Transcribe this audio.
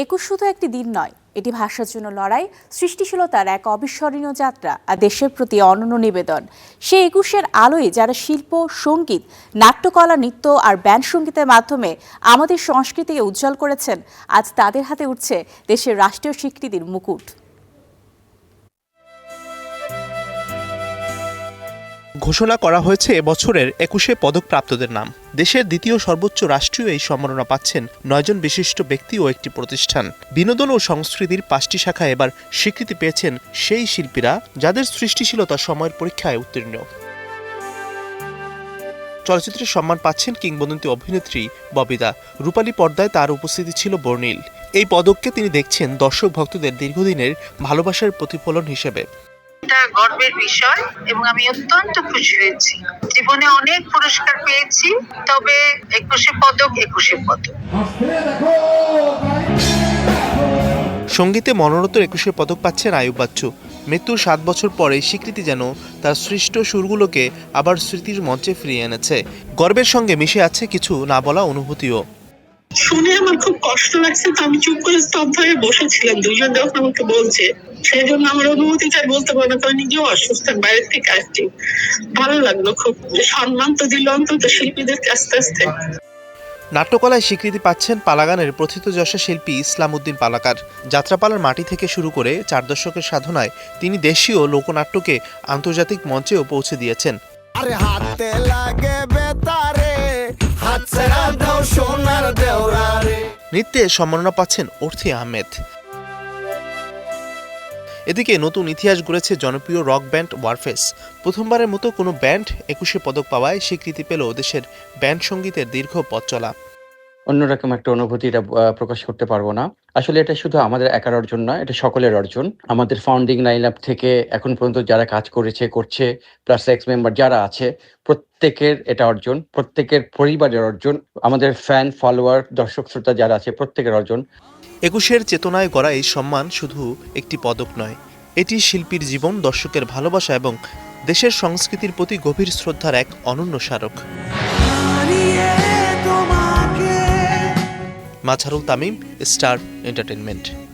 একুশ শুধু একটি দিন নয়, এটি ভাষার জন্য লড়াই, সৃষ্টিশীলতার এক অবিস্মরণীয় যাত্রা আর দেশের প্রতি অনন্য নিবেদন। সেই একুশের আলোয় যারা শিল্প, সঙ্গীত, নাট্যকলা, নৃত্য আর ব্যান্ড সঙ্গীতের মাধ্যমে আমাদের সংস্কৃতিকে উজ্জ্বল করেছেন, আজ তাদের হাতে উঠছে দেশের রাষ্ট্রীয় স্বীকৃতির মুকুট। ঘোষণা করা হয়েছে এবছরের ২১শে পদকপ্রাপ্তদের নাম। দেশের দ্বিতীয় সর্বোচ্চ রাষ্ট্রীয় এই সম্মাননা পাচ্ছেন ৯ জন বিশিষ্ট ব্যক্তি ও একটি প্রতিষ্ঠান। বিনোদন ও সংস্কৃতির ৫টি শাখায় এবার স্বীকৃতি পেয়েছেন সেই শিল্পীরা যাদের সৃষ্টিশীলতা সময়ের পরীক্ষায় উত্তীর্ণ। চলচ্চিত্রের সম্মান পাচ্ছেন কিংবদন্তি অভিনেত্রী ববিদা। রূপালী পর্দায় তার উপস্থিতি ছিল বর্ণিল। এই পদককে তিনি দেখছেন দর্শক ভক্তদের দীর্ঘদিনের ভালোবাসার প্রতিফলন হিসেবে। এটা গর্বের বিষয় এবং আমি অত্যন্ত খুশি হয়েছি। জীবনে অনেক পুরস্কার পেয়েছি, তবে ২১শে পদক। সঙ্গীতে মনোরত ২১শে পদক পাচ্ছেন আয়ুব বাচ্চু। মৃত্যুর ৭ বছর পরে স্বীকৃতি যেন তার সৃষ্ট সুরগুলোকে আবার স্মৃতির মঞ্চে ফিরিয়ে এনেছে। গর্বের সঙ্গে মিশে আছে কিছু না বলা অনুভূতিও। শুনে আমার খুব কষ্ট লাগছে, তো আমি চুপ করে স্তব্ধ হয়ে বসেছিলাম। দুজন যখন আমাকে বলছে, সেই জন্য আমার অনুভূতিটা বলতে পারবো না, কারণ নিজেও অসুস্থ, বাইরের থেকে আসছি। ভালো লাগলো খুব, সম্মান তো দিল অন্তত শিল্পীদেরকে আস্তে আস্তে। নাট্যকলায় স্বীকৃতি পাচ্ছেন পালাগানের প্রথিতযশা শিল্পী ইসলাম উদ্দিন পালাকার। যাত্রাপালার মাটি থেকে শুরু করে ৪ দশকের সাধনায় তিনি দেশীয় লোকনাট্যকে আন্তর্জাতিক মঞ্চেও পৌঁছে দিয়েছেন। নৃত্যে সম্মাননা পাচ্ছেন অর্থী আহমেদ। এদিকে নতুন ইতিহাস গড়েছে জনপ্রিয় রক ব্যান্ড ওয়ারফেস। প্রথমবারের মতো কোনো ব্যান্ড ২১শে পদক পাওয়ায় স্বীকৃতি পেল দেশের ব্যান্ড সঙ্গীতের দীর্ঘ পথ চলা। অন্যরকম একটা অনুভূতি এটা প্রকাশ করতে পারবো না। আসলে এটা শুধু আমাদের একার অর্জন নয়, এটা সকলের অর্জন। আমাদের ফাউন্ডিং লাইন আপ থেকে এখন পর্যন্ত যারা কাজ করছে প্লাস এক্স মেম্বার যারা আছে, প্রত্যেকের এটা অর্জন, প্রত্যেকের পরিবারের অর্জন, আমাদের ফ্যান ফলোয়ার দর্শক শ্রোতা যারা আছে প্রত্যেকের অর্জন। ২১শের চেতনায় গড়া এই সম্মান শুধু একটি পদক নয়, এটি শিল্পীর জীবন, দর্শকের ভালোবাসা এবং দেশের সংস্কৃতির প্রতি গভীর শ্রদ্ধার এক অনন্য স্মারক। Mazharul Tamim, star entertainment.